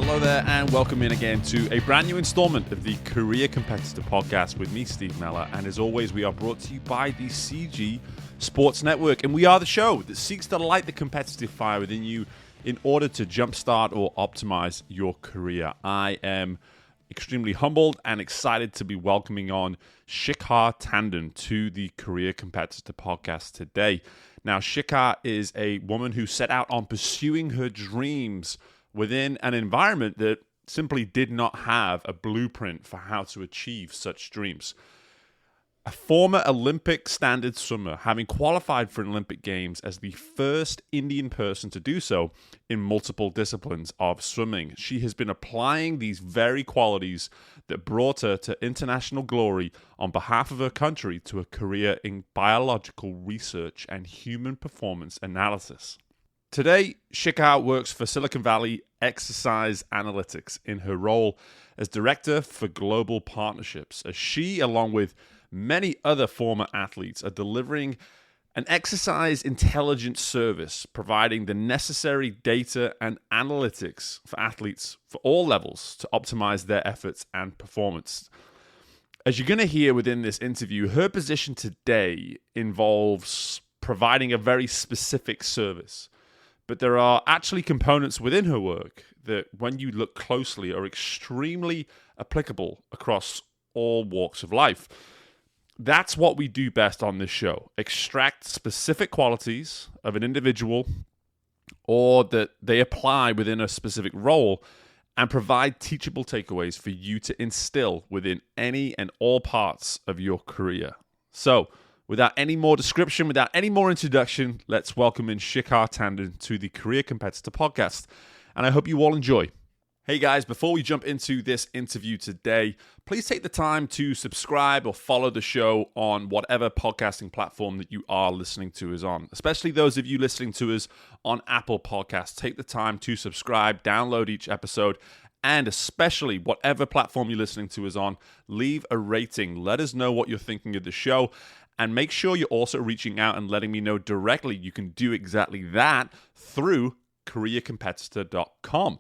Hello there, and welcome in again to a brand new installment of the Career Competitor Podcast with me, Steve Meller. And as always, we are brought to you by the CG Sports Network. And we are the show that seeks to light the competitive fire within you in order to jumpstart or optimize your career. I am extremely humbled and excited to be welcoming on Shikha Tandon to the Career Competitor Podcast today. Now, Shikha is a woman who set out on pursuing her dreams within an environment that simply did not have a blueprint for how to achieve such dreams. A former Olympic standard swimmer, having qualified for Olympic Games as the first Indian person to do so in multiple disciplines of swimming. She has been applying these very qualities that brought her to international glory on behalf of her country to a career in biological research and human performance analysis. Today, Shikha works for Silicon Valley Exercise Analytics in her role as Director for Global Partnerships, as she, along with many other former athletes, are delivering an exercise intelligence service, providing the necessary data and analytics for athletes for all levels to optimize their efforts and performance. As you're going to hear within this interview, her position today involves providing a very specific service. But there are actually components within her work that, when you look closely, are extremely applicable across all walks of life. That's what we do best on this show. Extract specific qualities of an individual or that they apply within a specific role and provide teachable takeaways for you to instill within any and all parts of your career. So, without any more description, without any more introduction, let's welcome in Shikha Tandon to the Career Competitor Podcast. And I hope you all enjoy. Hey guys, before we jump into this interview today, please take the time to subscribe or follow the show on whatever podcasting platform that you are listening to us on. Especially those of you listening to us on Apple Podcasts. Take the time to subscribe, download each episode, and especially whatever platform you're listening to us on, leave a rating. Let us know what you're thinking of the show. And make sure you're also reaching out and letting me know directly. You can do exactly that through careercompetitor.com.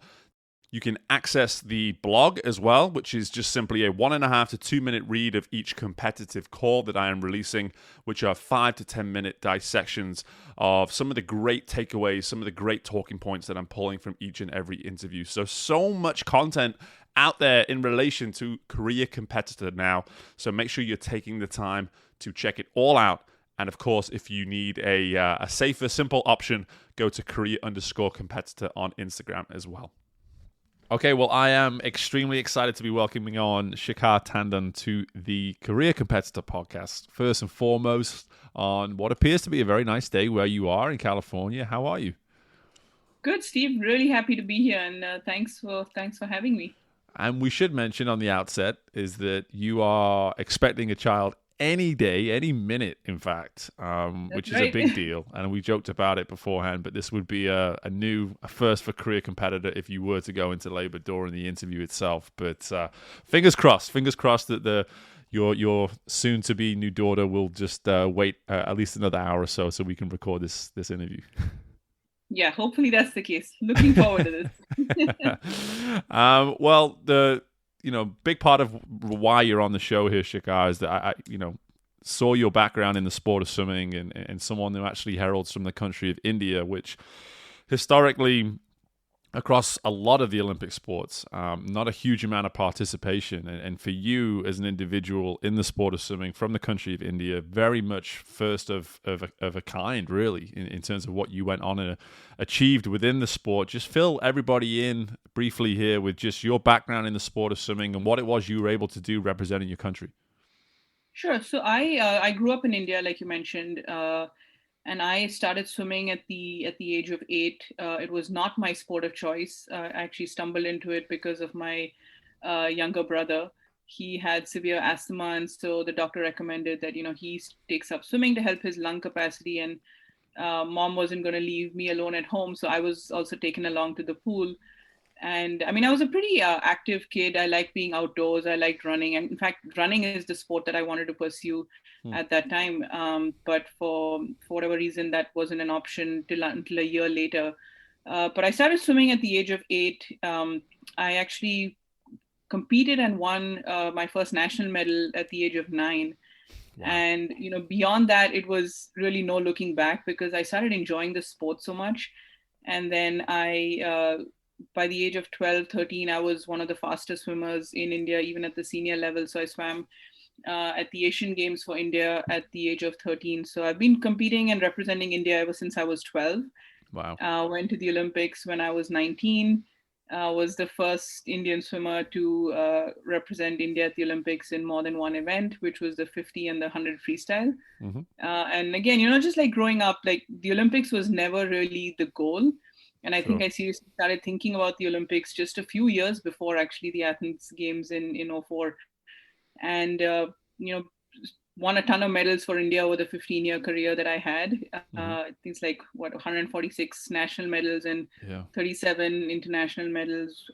You can access the blog as well, which is just simply a 1.5 to 2 minute read of each competitive call that I am releasing, which are 5 to 10 minute dissections of some of the great takeaways, some of the great talking points that I'm pulling from each and every interview. So much content out there in relation to Career Competitor now. So make sure you're taking the time to check it all out. And of course, if you need a safer, simple option, go to career_competitor on Instagram as well. Okay, well, I am extremely excited to be welcoming on Shikha Tandon to the Career Competitor Podcast. First and foremost, on what appears to be a very nice day where you are in California. How are you? Good, Steve. Really happy to be here, and thanks for having me. And we should mention on the outset is that you are expecting a child any day, any minute, in fact, which is a big deal. And we joked about it beforehand, but this would be a first for Career Competitor if you were to go into labor during the interview itself. But fingers crossed that your soon-to-be new daughter will just wait at least another hour or so we can record this interview. Yeah, hopefully that's the case. Looking forward to this. Well, the big part of why you're on the show here, Shikha, is that I saw your background in the sport of swimming and someone who actually heralds from the country of India, which historically, across a lot of the Olympic sports, not a huge amount of participation. And for you as an individual in the sport of swimming from the country of India, very much first of a kind, really, in terms of what you went on and achieved within the sport. Just fill everybody in briefly here with just your background in the sport of swimming and what it was you were able to do representing your country. Sure. So I grew up in India, like you mentioned. And I started swimming at the age of 8. It was not my sport of choice. I actually stumbled into it because of my younger brother. He had severe asthma, and so the doctor recommended that he takes up swimming to help his lung capacity. And mom wasn't going to leave me alone at home, so I was also taken along to the pool. And I mean, I was a pretty active kid. I liked being outdoors. I liked running. And in fact, running is the sport that I wanted to pursue at that time. But for whatever reason, that wasn't an option until a year later. But I started swimming at the age of 8. I actually competed and won my first national medal at the age of 9. Wow. And beyond that, it was really no looking back, because I started enjoying the sport so much. And then by the age of 12, 13, I was one of the fastest swimmers in India, even at the senior level. So I swam at the Asian Games for India at the age of 13. So I've been competing and representing India ever since I was 12. Wow. Went to the Olympics when I was 19. Was the first Indian swimmer to represent India at the Olympics in more than one event, which was the 50 and the 100 freestyle. Mm-hmm. And again, just like growing up, like the Olympics was never really the goal. And I think Sure. I seriously started thinking about the Olympics just a few years before actually the Athens Games in '04. And, won a ton of medals for India over the 15-year career that I had. Mm-hmm. Things like 146 national medals and Yeah. 37 international medals.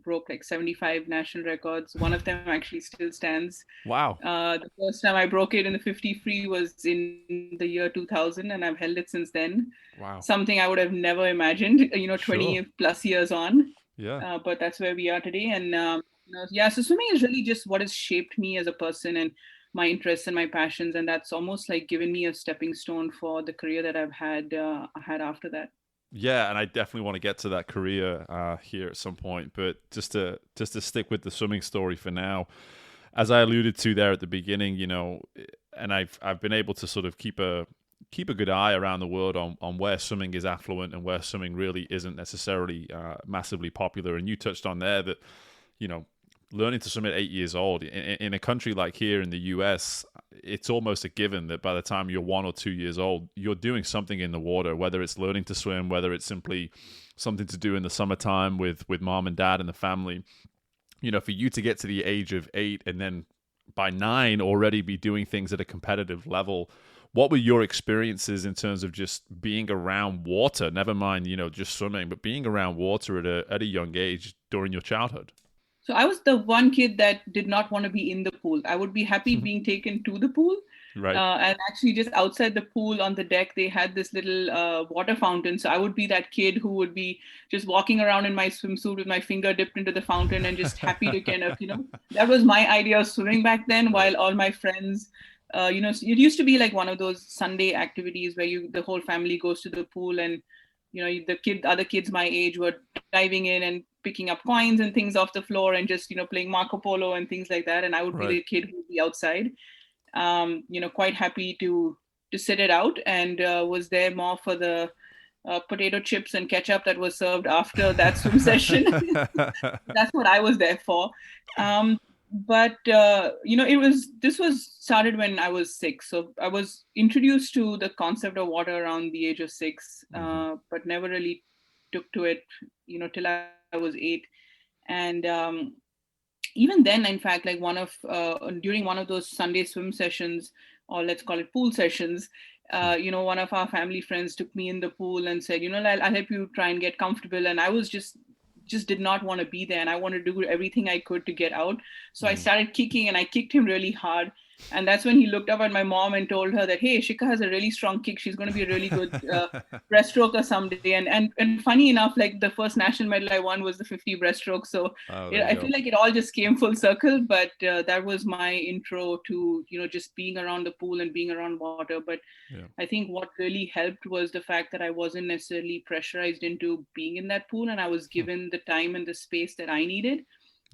Broke like 75 national records. One of them actually still stands. Wow. The first time I broke it in the 50 free was in the year 2000, and I've held it since then. Wow. Something I would have never imagined, Sure. 20 plus years on. Yeah. But that's where we are today. And yeah, so swimming is really just what has shaped me as a person and my interests and my passions, and that's almost like given me a stepping stone for the career that I've had after that. Yeah, and I definitely want to get to that career here at some point. But just to stick with the swimming story for now, as I alluded to there at the beginning, and I've been able to sort of keep a good eye around the world on where swimming is affluent and where swimming really isn't necessarily massively popular. And you touched on there that you know learning to swim at 8 years old in a country like here in the US, it's almost a given that by the time you're 1 or 2 years old, you're doing something in the water, whether it's learning to swim, whether it's simply something to do in the summertime with mom and dad and the family. For you to get to the age of 8 and then by 9 already be doing things at a competitive level, what were your experiences in terms of just being around water? Never mind, just swimming, but being around water at a young age during your childhood. So I was the one kid that did not want to be in the pool. I would be happy being taken to the pool. Right. And actually, just outside the pool on the deck, they had this little water fountain. So I would be that kid who would be just walking around in my swimsuit with my finger dipped into the fountain and just happy to kind of, that was my idea of swimming back then, Right. while all my friends, it used to be like one of those Sunday activities where the whole family goes to the pool, and other kids my age were diving in and picking up coins and things off the floor and just playing Marco Polo and things like that. And I would be Right. the kid who would be outside, quite happy to sit it out, and was there more for the potato chips and ketchup that was served after that swim session. That's what I was there for. But this was started when I was 6, so I was introduced to the concept of water around the age of 6, but never really took to it till I was 8. And even then, in fact, like during one of those Sunday swim sessions, or let's call it pool sessions, one of our family friends took me in the pool and said, I'll help you try and get comfortable. And I was just did not want to be there, and I wanted to do everything I could to get out. So I started kicking, and I kicked him really hard. And that's when he looked up at my mom and told her that, hey, Shikha has a really strong kick. She's going to be a really good breaststroker someday. And funny enough, like the first national medal I won was the 50 breaststroke. So I feel like it all just came full circle. But that was my intro to, just being around the pool and being around water. But I think what really helped was the fact that I wasn't necessarily pressurized into being in that pool, and I was given the time and the space that I needed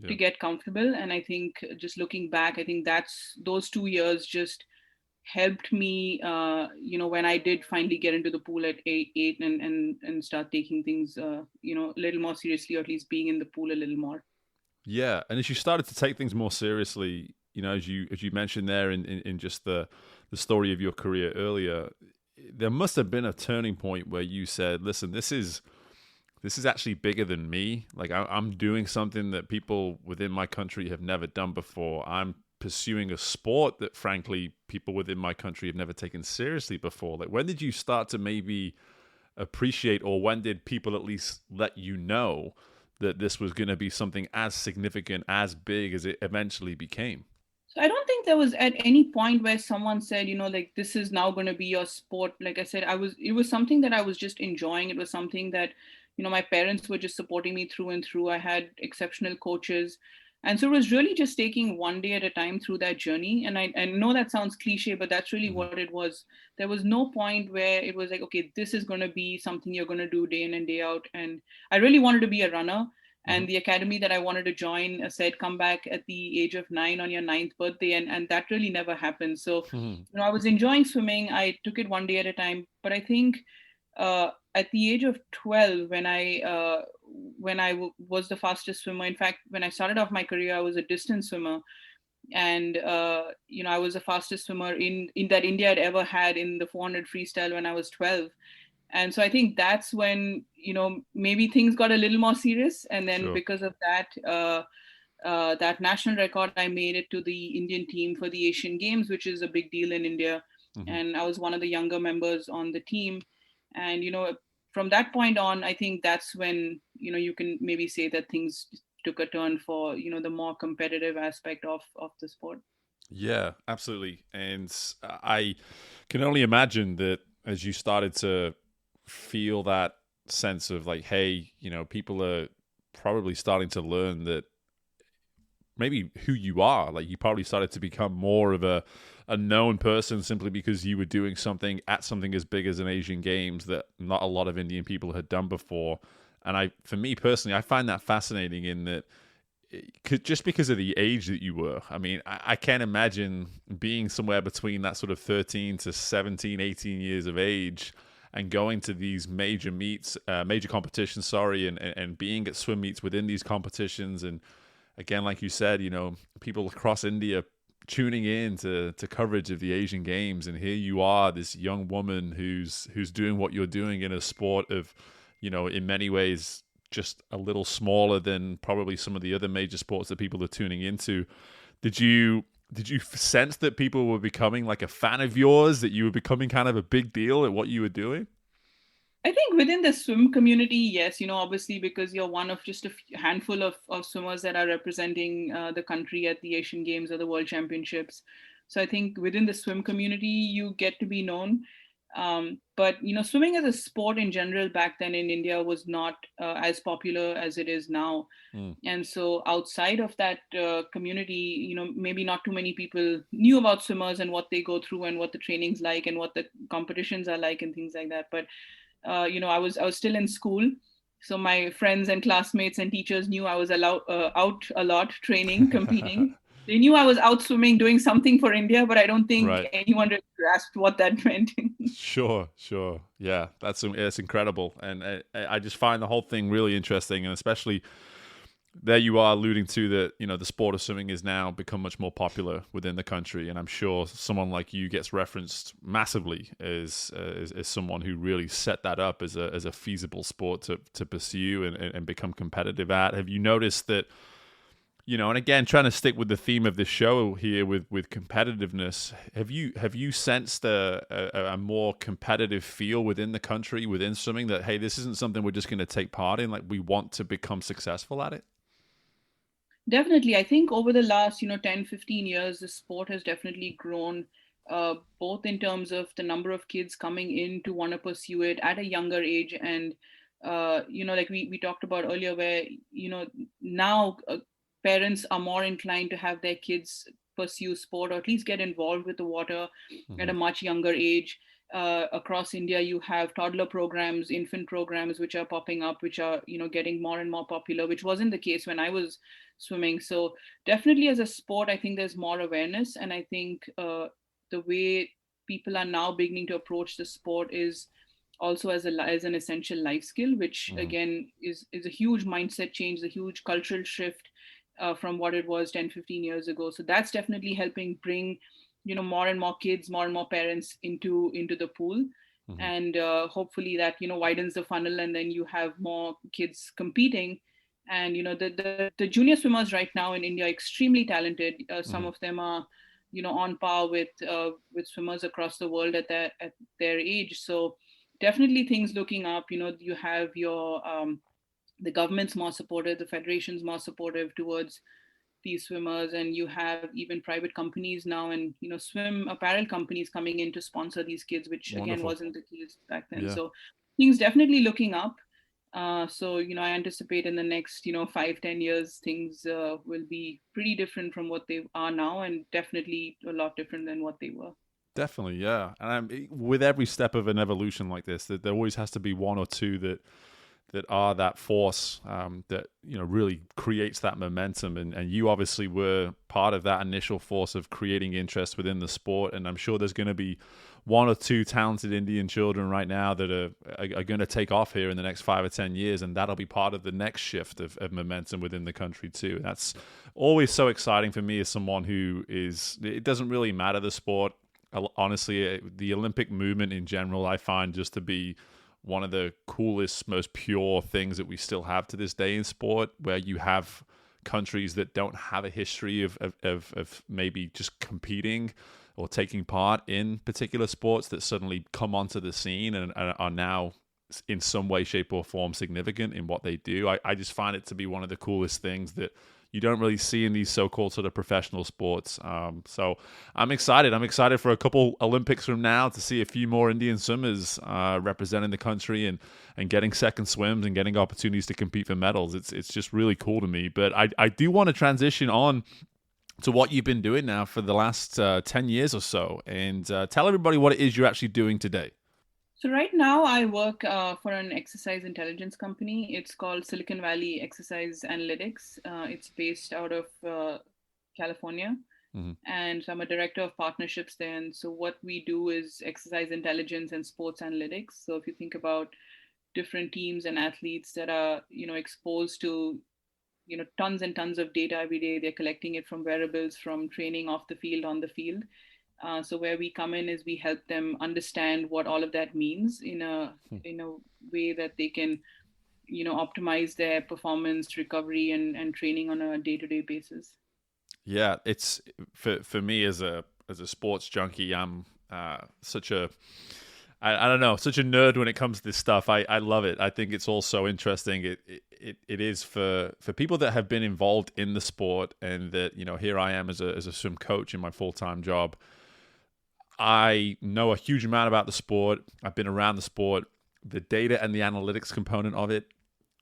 to get comfortable. And I think just looking back, I think those 2 years just helped me, when I did finally get into the pool at eight and start taking things, a little more seriously, or at least being in the pool a little more. Yeah, and as you started to take things more seriously, as you mentioned there in just the story of your career earlier, there must have been a turning point where you said, "Listen, this is actually bigger than me. Like I'm doing something that people within my country have never done before. I'm pursuing a sport that, frankly, people within my country have never taken seriously before." Like, when did you start to maybe appreciate, or when did people at least let you know that this was going to be something as significant, as big as it eventually became? So I don't think there was at any point where someone said, like, this is now going to be your sport. Like I said, it was something that I was just enjoying. It was something that, my parents were just supporting me through and through. I had exceptional coaches. And so it was really just taking one day at a time through that journey. And I know that sounds cliche, but that's really Mhm. what it was. There was no point where it was like, okay, this is going to be something you're going to do day in and day out. And I really wanted to be a runner. And Mhm. the academy that I wanted to join said, come back at the age of 9 on your ninth birthday. And that really never happened. So, Mhm. I was enjoying swimming. I took it one day at a time. But I think at the age of 12, was the fastest swimmer. In fact, when I started off my career, I was a distance swimmer. And I was the fastest swimmer in that India had ever had in the 400 freestyle when I was 12. And so I think that's when maybe things got a little more serious. And then Sure. because of that, that national record, I made it to the Indian team for the Asian Games, which is a big deal in India. Mhm. And I was one of the younger members on the team. And from that point on, I think that's when you can maybe say that things took a turn for the more competitive aspect of the sport. Yeah, absolutely. And I can only imagine that as you started to feel that sense of like, hey, people are probably starting to learn that maybe who you are. Like you probably started to become more of a known person simply because you were doing something at something as big as an Asian Games that not a lot of Indian people had done before. And for me personally, I find that fascinating in that just because of the age that you were. I mean, I can't imagine being somewhere between that sort of 13 to 17, 18 years of age and going to these major meets, major competitions, sorry, and being at swim meets within these competitions. And again, like you said, people across India tuning in to coverage of the Asian Games, and here you are, this young woman who's doing what you're doing in a sport of, in many ways just a little smaller than probably some of the other major sports that people are tuning into. Did you sense that people were becoming like a fan of yours, that you were becoming kind of a big deal at what you were doing? I think within the swim community, yes, obviously because you're one of just a handful of swimmers that are representing the country at the Asian Games or the World Championships. So I think within the swim community, you get to be known. But swimming as a sport in general back then in India was not as popular as it is now. Mm, And so outside of that community, maybe not too many people knew about swimmers and what they go through and what the training's like and what the competitions are like and things like that. But I was still in school, so my friends and classmates and teachers knew I was out a lot, training, competing. They knew I was out swimming, doing something for India, but I don't think right. anyone really grasped what that meant. Sure, sure. Yeah, it's incredible, and I just find the whole thing really interesting, and especially there you are alluding to that, the sport of swimming is now become much more popular within the country, and I'm sure someone like you gets referenced massively as someone who really set that up as a feasible sport to pursue and become competitive at. Have you noticed that? And again, trying to stick with the theme of this show here with competitiveness, have you sensed a more competitive feel within the country, within swimming, that hey, this isn't something we're just going to take part in, like we want to become successful at it? Definitely. I think over the last, 10, 15 years, the sport has definitely grown, both in terms of the number of kids coming in to want to pursue it at a younger age. And, like we talked about earlier, where, now parents are more inclined to have their kids pursue sport or at least get involved with the water at Hmm. a much younger age. Across India, you have toddler programs, infant programs, which are popping up, which are, getting more and more popular, which wasn't the case when I was swimming. So definitely as a sport, I think there's more awareness. And I think the way people are now beginning to approach the sport is also as an essential life skill, which Hmm. again is a huge mindset change, a huge cultural shift from what it was 10, 15 years ago. So that's definitely helping bring more and more kids, more and more parents into the pool. Hmm. And hopefully that widens the funnel, and then you have more kids competing. And the junior swimmers right now in India are extremely talented. Some Hmm. of them are on par with swimmers across the world at their age. So definitely things looking up. You have your the government's more supportive, the federation's more supportive towards these swimmers, and you have even private companies now, and swim apparel companies coming in to sponsor these kids, which again Wonderful. wasn't the case back then. Yeah. So things definitely looking up. So, I anticipate in the next, 5, 10 years, things will be pretty different from what they are now, and definitely a lot different than what they were. Definitely, yeah. And with every step of an evolution like this, that there always has to be one or two that are that force that really creates that momentum. And you obviously were part of that initial force of creating interest within the sport. And I'm sure there's going to be one or two talented Indian children right now that are going to take off here in the next 5 or 10 years, and that'll be part of the next shift of momentum within the country too. And that's always so exciting for me as someone who is. It doesn't really matter the sport. Honestly, the Olympic movement in general, I find just to be one of the coolest, most pure things that we still have to this day in sport, where you have countries that don't have a history of maybe just competing or taking part in particular sports that suddenly come onto the scene and are now in some way, shape, or form significant in what they do. I just find it to be one of the coolest things that you don't really see in these so-called sort of professional sports. So I'm excited. I'm excited for a couple Olympics from now to see a few more Indian swimmers representing the country and getting second swims and getting opportunities to compete for medals. It's just really cool to me. But I do want to transition on to what you've been doing now for the last 10 years or so, and tell everybody what it is you're actually doing today. So right now I work for an exercise intelligence company. It's called Silicon Valley Exercise Analytics. It's based out of California. Mm-hmm. And so I'm a director of partnerships there. And so what we do is exercise intelligence and sports analytics. So if you think about different teams and athletes that are, exposed to, tons and tons of data every day, they're collecting it from wearables, from training off the field, on the field. So where we come in is we help them understand what all of that means in a way that they can, optimize their performance, recovery, and training on a day-to-day basis. Yeah, it's for me as a sports junkie. I'm such a I don't know, such a nerd when it comes to this stuff. I love it. I think it's all so interesting. It is for people that have been involved in the sport, and that here I am as a swim coach in my full-time job. I know a huge amount about the sport. I've been around the sport, the data and the analytics component of it.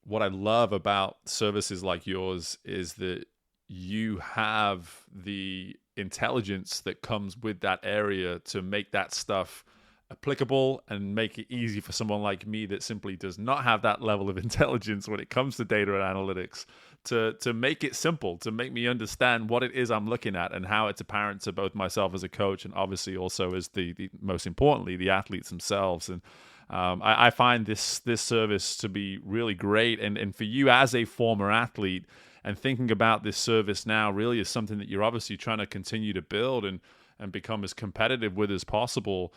What I love about services like yours is that you have the intelligence that comes with that area to make that stuff applicable and make it easy for someone like me that simply does not have that level of intelligence when it comes to data and analytics to make it simple, to make me understand what it is I'm looking at and how it's apparent to both myself as a coach and obviously also as the most importantly, the athletes themselves. And I find this service to be really great. And for you as a former athlete and thinking about this service now really is something that you're obviously trying to continue to build and become as competitive with as possible.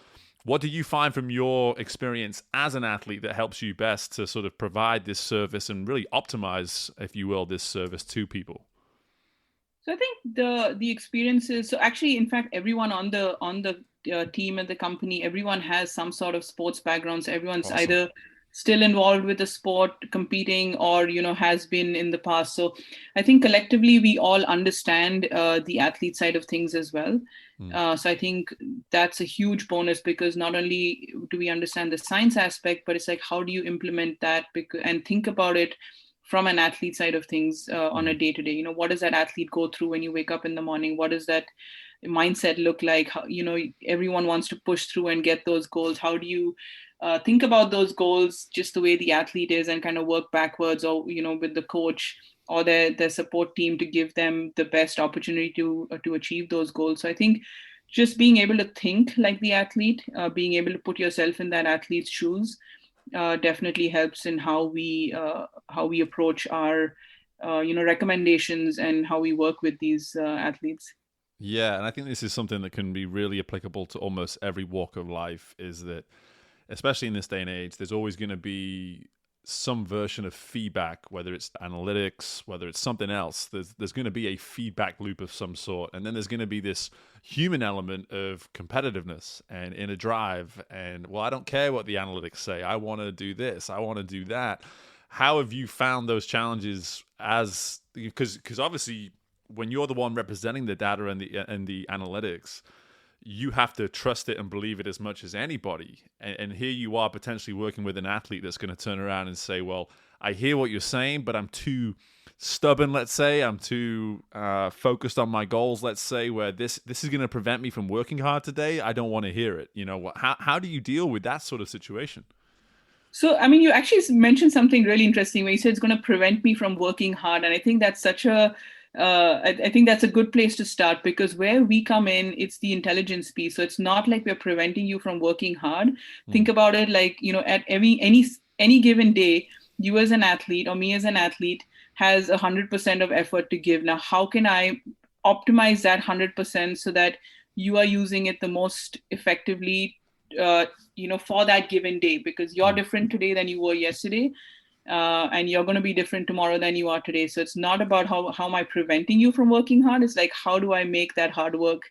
What do you find from your experience as an athlete that helps you best to sort of provide this service and really optimize, if you will, this service to people? So I think the experiences. So actually, in fact, everyone on the team and the company, everyone has some sort of sports background. So everyone's Awesome. either still involved with the sport, competing, or has been in the past. So I think collectively we all understand the athlete side of things as well. So I think that's a huge bonus, because not only do we understand the science aspect, but it's like, how do you implement that and think about it from an athlete side of things on a day-to-day. What does that athlete go through when you wake up in the morning? What does that mindset look like? How, everyone wants to push through and get those goals. How do you think about those goals just the way the athlete is, and kind of work backwards, or with the coach or their support team to give them the best opportunity to achieve those goals. So I think just being able to think like the athlete, being able to put yourself in that athlete's shoes, definitely helps in how we approach our recommendations and how we work with these athletes. Yeah, and I think this is something that can be really applicable to almost every walk of life, is that especially in this day and age, there's always going to be some version of feedback, whether it's analytics, whether it's something else. There's going to be a feedback loop of some sort. And then there's going to be this human element of competitiveness and inner drive. And, well, I don't care what the analytics say. I want to do this. I want to do that. How have you found those challenges because obviously when you're the one representing the data and the analytics, you have to trust it and believe it as much as anybody. And here you are potentially working with an athlete that's going to turn around and say, well, I hear what you're saying, but I'm too stubborn, let's say. I'm too focused on my goals, let's say, where this is going to prevent me from working hard today. I don't want to hear it. How do you deal with that sort of situation? So, I mean, you actually mentioned something really interesting where you said it's going to prevent me from working hard. And I think that's I think that's a good place to start, because where we come in, it's the intelligence piece. So it's not like we're preventing you from working hard. Think about it like, at any given day, you as an athlete or me as an athlete has 100% of effort to give. Now, how can I optimize that 100% so that you are using it the most effectively, for that given day? Because you're different today than you were yesterday. And you're going to be different tomorrow than you are today. So it's not about how am I preventing you from working hard. It's like, how do I make that hard work,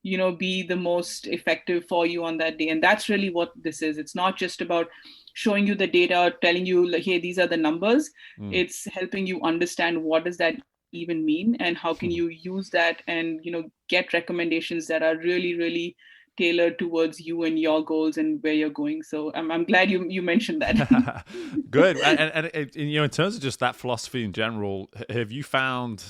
be the most effective for you on that day? And that's really what this is. It's not just about showing you the data or telling you, like, hey, these are the numbers. It's helping you understand what does that even mean and how can you use that and, get recommendations that are really, really tailored towards you and your goals and where you're going. So I'm glad you mentioned that. Good. And in terms of just that philosophy in general, have you found,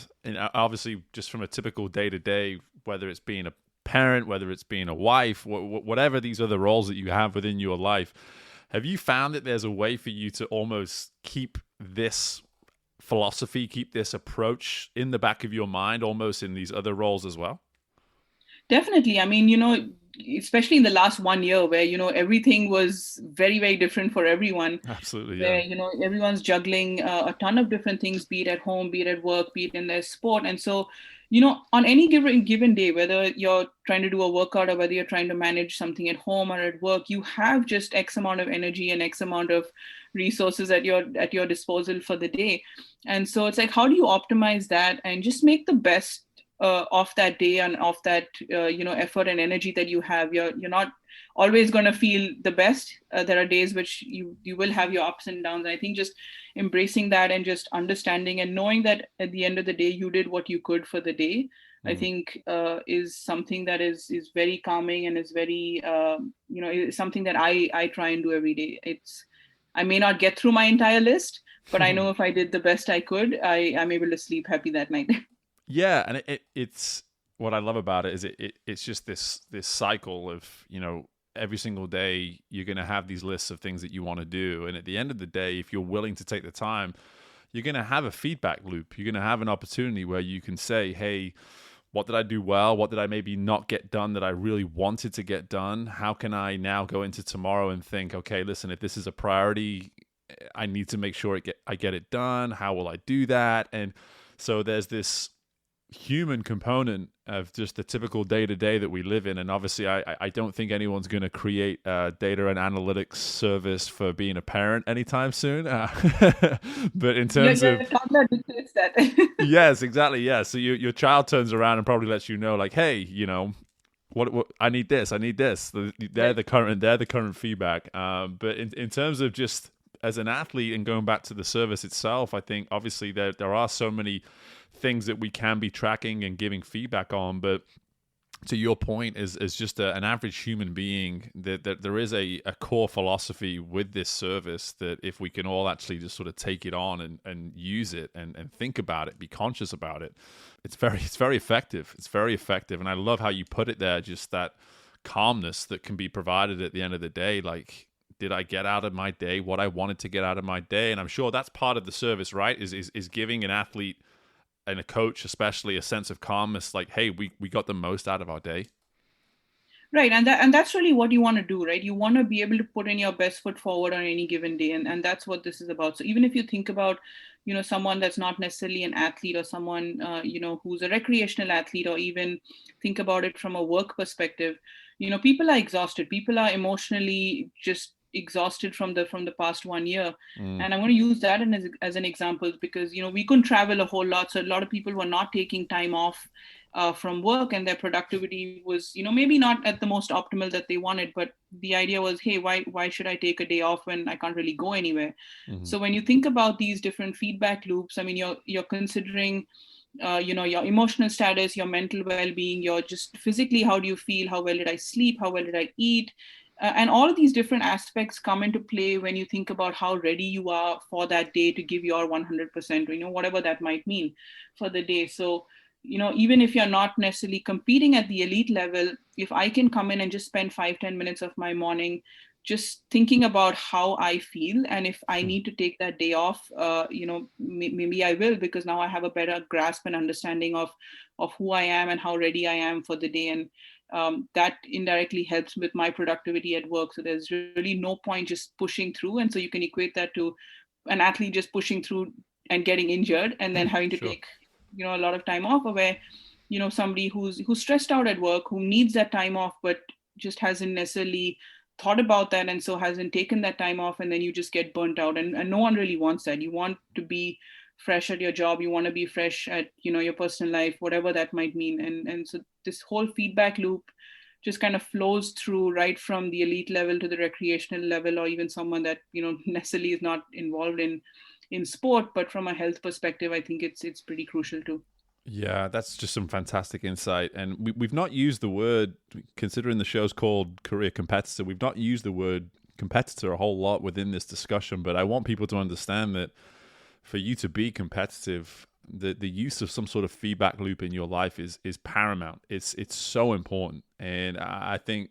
obviously just from a typical day-to-day, whether it's being a parent, whether it's being a wife, whatever these other roles that you have within your life, have you found that there's a way for you to almost keep this philosophy, keep this approach in the back of your mind, almost in these other roles as well? Definitely. I mean, especially in the last 1 year where, everything was very, very different for everyone. Absolutely. Where, Yeah. Everyone's juggling a ton of different things, be it at home, be it at work, be it in their sport. And so, on any given day, whether you're trying to do a workout or whether you're trying to manage something at home or at work, you have just X amount of energy and X amount of resources at your disposal for the day. And so it's like, how do you optimize that and just make the best of that day and of that effort and energy that you have? You're not always going to feel the best. There are days which you will have your ups and downs. And I think just embracing that and just understanding and knowing that at the end of the day you did what you could for the day, I think is something that is very calming and is very is something that I try and do every day. I may not get through my entire list, but I know if I did the best I could, I'm able to sleep happy that night. Yeah, and it's what I love about it is it's just this cycle of, every single day you're going to have these lists of things that you want to do, and at the end of the day, if you're willing to take the time, you're going to have a feedback loop. You're going to have an opportunity where you can say, hey, what did I do well? What did I maybe not get done that I really wanted to get done? How can I now go into tomorrow and think, okay, listen, if this is a priority, I need to make sure I get it done. How will I do that? And so there's this human component of just the typical day-to-day that we live in. And obviously I don't think anyone's going to create a data and analytics service for being a parent anytime soon. But in terms of that. Yes, exactly. Yeah. So your child turns around and probably lets you know, like, hey, what I need this. They're the current feedback. But in terms of just as an athlete and going back to the service itself, I think obviously there are so many things that we can be tracking and giving feedback on, but to your point, as just an average human being, that there is a core philosophy with this service that if we can all actually just sort of take it on and use it and think about it, be conscious about it, it's very effective. It's very effective. And I love how you put it there, just that calmness that can be provided at the end of the day. Like, did I get out of my day what I wanted to get out of my day? And I'm sure that's part of the service, right? Is giving an athlete and a coach especially a sense of calmness, like, hey, we got the most out of our day. Right. And that's really what you want to do, right? You want to be able to put in your best foot forward on any given day. And that's what this is about. So even if you think about, someone that's not necessarily an athlete or someone, who's a recreational athlete, or even think about it from a work perspective, people are exhausted. People are emotionally just exhausted from the past 1 year. And I'm going to use that as an example because we couldn't travel a whole lot, so a lot of people were not taking time off from work, and their productivity was maybe not at the most optimal that they wanted, but the idea was, hey, why should I take a day off when I can't really go anywhere? So when you think about these different feedback loops, I mean, you're considering your emotional status, your mental well-being, your just physically, how do you feel, how well did I sleep, how well did I eat, and all of these different aspects come into play when you think about how ready you are for that day to give your 100%, whatever that might mean for the day. So even if you're not necessarily competing at the elite level, if I can come in and just spend 5-10 minutes of my morning just thinking about how I feel, and if I need to take that day off, maybe I will, because now I have a better grasp and understanding of who I am and how ready I am for the day. And that indirectly helps with my productivity at work. So there's really no point just pushing through. And so you can equate that to an athlete just pushing through and getting injured and then having to Sure. take a lot of time off, or where somebody who's stressed out at work, who needs that time off but just hasn't necessarily thought about that, and so hasn't taken that time off, and then you just get burnt out, and no one really wants that. You want to be fresh at your job, you want to be fresh at your personal life, whatever that might mean. And so this whole feedback loop just kind of flows through right from the elite level to the recreational level, or even someone that necessarily is not involved in sport, but from a health perspective, I think it's pretty crucial too. Yeah, that's just some fantastic insight. And we've not used the word, considering the show's called Career Competitor, we've not used the word competitor a whole lot within this discussion, but I want people to understand that for you to be competitive, the use of some sort of feedback loop in your life is paramount. It's so important. And I think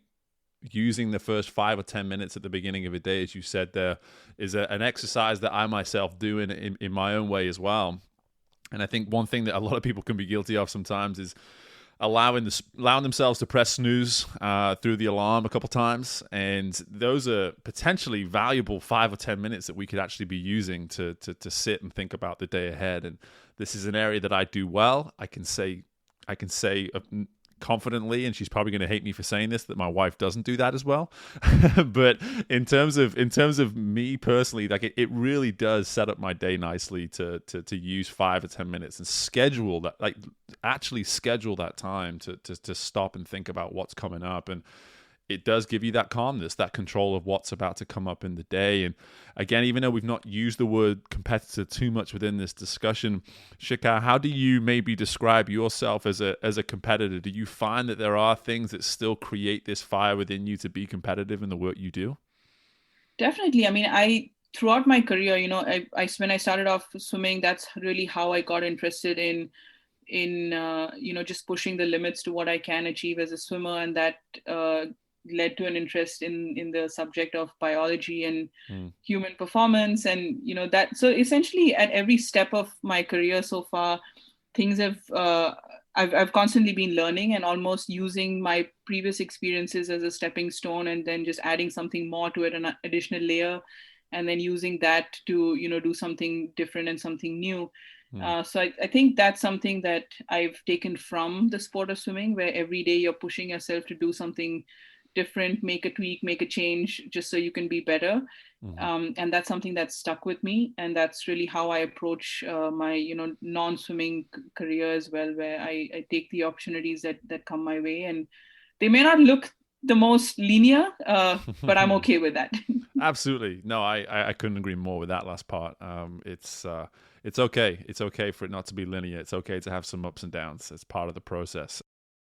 using the first 5 or 10 minutes at the beginning of a day, as you said, there is an exercise that I myself do in my own way as well. And I think one thing that a lot of people can be guilty of sometimes is allowing themselves to press snooze through the alarm a couple times. And those are potentially valuable 5 or 10 minutes that we could actually be using to sit and think about the day ahead. And this is an area that I do well. I can say confidently, and she's probably going to hate me for saying this, that my wife doesn't do that as well. But in terms of me personally, like it really does set up my day nicely to use 5 or 10 minutes and schedule that, like actually schedule that time to stop and think about what's coming up. And it does give you that calmness, that control of what's about to come up in the day. And again, even though we've not used the word competitor too much within this discussion, Shikha, how do you maybe describe yourself as a competitor? Do you find that there are things that still create this fire within you to be competitive in the work you do? Definitely. I mean, throughout my career, when I started off swimming, that's really how I got interested in just pushing the limits to what I can achieve as a swimmer, and that led to an interest in the subject of biology and human performance. And that, so essentially at every step of my career so far, things have I've constantly been learning and almost using my previous experiences as a stepping stone, and then just adding something more to it, an additional layer, and then using that to do something different and something new. So I think that's something that I've taken from the sport of swimming, where every day you're pushing yourself to do something different, make a tweak, make a change, just so you can be better. And that's something that's stuck with me. And that's really how I approach my, non-swimming career as well, where I take the opportunities that come my way. And they may not look the most linear, but I'm okay with that. Absolutely. No, I couldn't agree more with that last part. It's okay. It's okay for it not to be linear. It's okay to have some ups and downs. It's part of the process.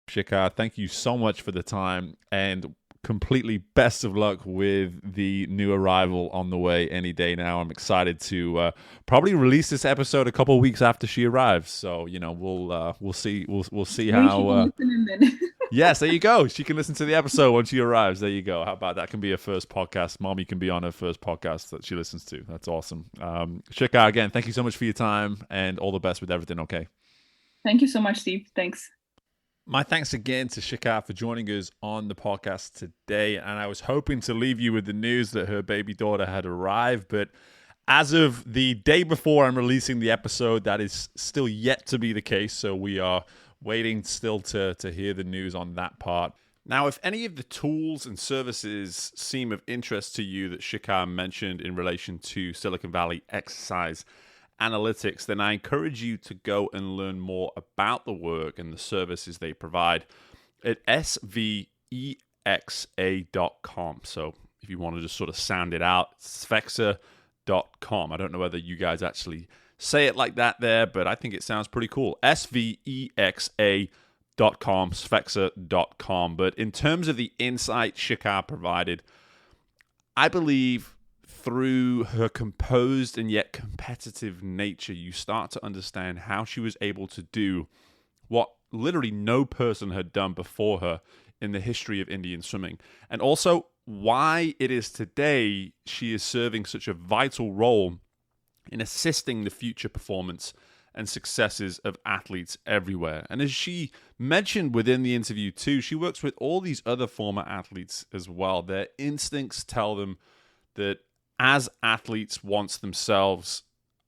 Shikha, thank you so much for the time, and completely best of luck with the new arrival on the way any day now. I'm excited to probably release this episode a couple of weeks after she arrives. So we'll see how. Yes, there you go. She can listen to the episode when she arrives. There you go. How about that? Can be her first podcast. Mommy can be on her first podcast that she listens to. That's awesome. Shikha, again, thank you so much for your time, and all the best with everything. Okay. Thank you so much, Steve. Thanks. My thanks again to Shikha for joining us on the podcast today. And I was hoping to leave you with the news that her baby daughter had arrived, but as of the day before I'm releasing the episode, that is still yet to be the case. So we are waiting still to hear the news on that part. Now, if any of the tools and services seem of interest to you that Shikha mentioned in relation to Silicon Valley exercise analytics, then I encourage you to go and learn more about the work and the services they provide at SVEXA.com. So if you want to just sort of sound it out, SVEXA.com. I don't know whether you guys actually say it like that there, but I think it sounds pretty cool. SVEXA.com, SVEXA.com. But in terms of the insight Shikha provided, I believe through her composed and yet competitive nature, you start to understand how she was able to do what literally no person had done before her in the history of Indian swimming. And also why it is today she is serving such a vital role in assisting the future performance and successes of athletes everywhere. And as she mentioned within the interview too, she works with all these other former athletes as well. Their instincts tell them that as athletes once themselves,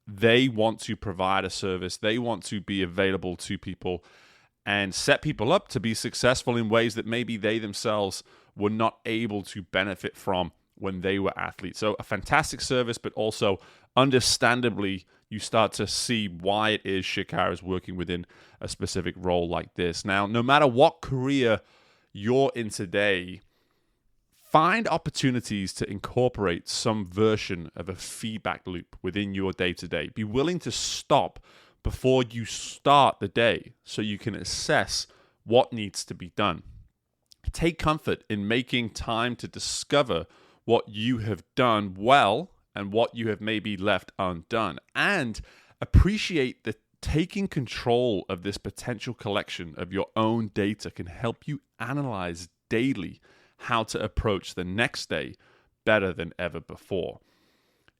they want to provide a service, they want to be available to people and set people up to be successful in ways that maybe they themselves were not able to benefit from when they were athletes. So a fantastic service, but also understandably, you start to see why it is Shikha is working within a specific role like this. Now, no matter what career you're in today, find opportunities to incorporate some version of a feedback loop within your day-to-day. Be willing to stop before you start the day so you can assess what needs to be done. Take comfort in making time to discover what you have done well and what you have maybe left undone, and appreciate that taking control of this potential collection of your own data can help you analyze daily how to approach the next day better than ever before.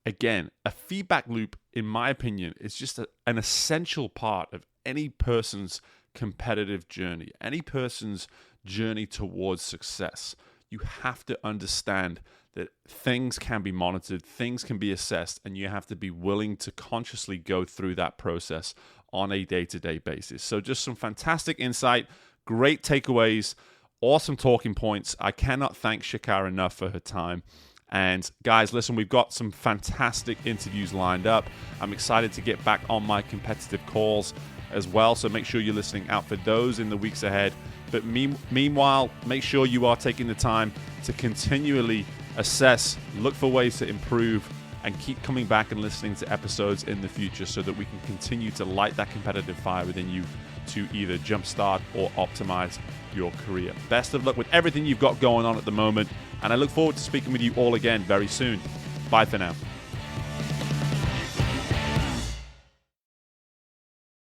Again, a feedback loop, in my opinion, is just an essential part of any person's competitive journey, any person's journey towards success. You have to understand that things can be monitored, things can be assessed, and you have to be willing to consciously go through that process on a day-to-day basis. So just some fantastic insight, great takeaways, awesome talking points. I cannot thank Shikha enough for her time. And guys, listen, we've got some fantastic interviews lined up. I'm excited to get back on my competitive calls as well. So make sure you're listening out for those in the weeks ahead. But meanwhile, make sure you are taking the time to continually assess, look for ways to improve, and keep coming back and listening to episodes in the future so that we can continue to light that competitive fire within you to either jumpstart or optimize your career. Best of luck with everything you've got going on at the moment, and I look forward to speaking with you all again very soon. Bye for now.